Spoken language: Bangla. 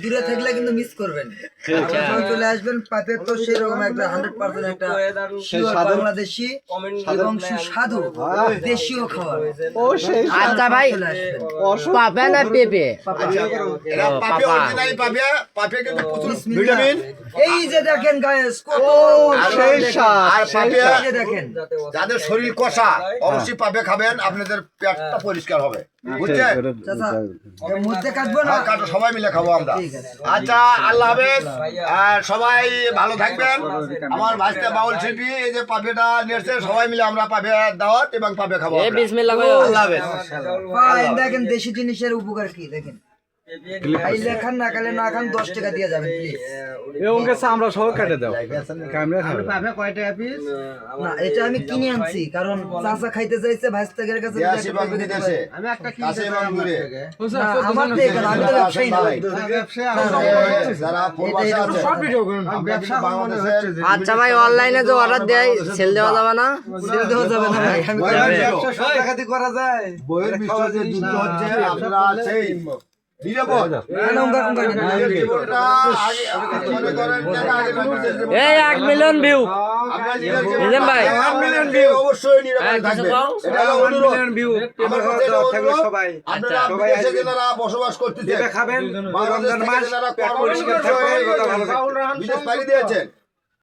দূরে থাকলে কিন্তু মিস করবেন। চলে আসবেন পাপের তো সেরকম একটা 100% একটা বাংলাদেশি এবং সুস্বাদু দেশীয় খাবার। আচ্ছা ভাই, পাপা না পেঁপে? এই যে দেখেন গায়েস কত দেখেন, যাদের শরীর কষা অবশ্যই পাবে খাবেন, আপনাদের পেটটা পরিষ্কার হবে, বুঝছেন? মধ্যে কাটবো না, কাটো, সবাই মিলে খাবো আমরা। আচ্ছা, আল্লাহ হাফেজ, আর সবাই ভালো থাকবেন। আমার ভাইস্তে বাউল শিল্পী এই যে পাপেটা নিয়েছে, সবাই মিলে আমরা পাপে দাওয়াত এবং পাপে খাবো। আল্লাহ হাফেজ। দেখেন দেশি জিনিসের উপকার কি দেখেন। খাইলে খান, না খাইলে না খান, 10 টাকা দিয়ে যাবেন প্লিজ। আমরা সহ কাটে দাও। না, এটা আমি কিনে আনছি কারণ চাচা খাইতে চাইছে ভাইস্তাগের কাছে। আমি একটা কিনতে আমার তো এখানে, আমি তো ব্যবসায়ী না ভাই। আচ্ছা ভাই, অনলাইনে যে অর্ডার দেয় সেল দেওয়া যাবে না? সেল দেওয়া যাবে না ভাই, আমি করা যায়। বইয়ের বিষয়ে যে যুদ্ধ হচ্ছে, আপনারা সেই এই 1 মিলিয়ন ভিউ ভাই, 1 মিলিয়ন ভিউ অবশ্যই নিরাপদ থাকবে। এটা হলো অনুরোধ। আমার কাছে এটা অনুরোধ, আপনারা বিদেশে যারা বসবাস করতেছেন, বাংলাদেশ থেকে যারা কর্মরত হয়ে বিদেশ পাড়ি দিয়েছেন,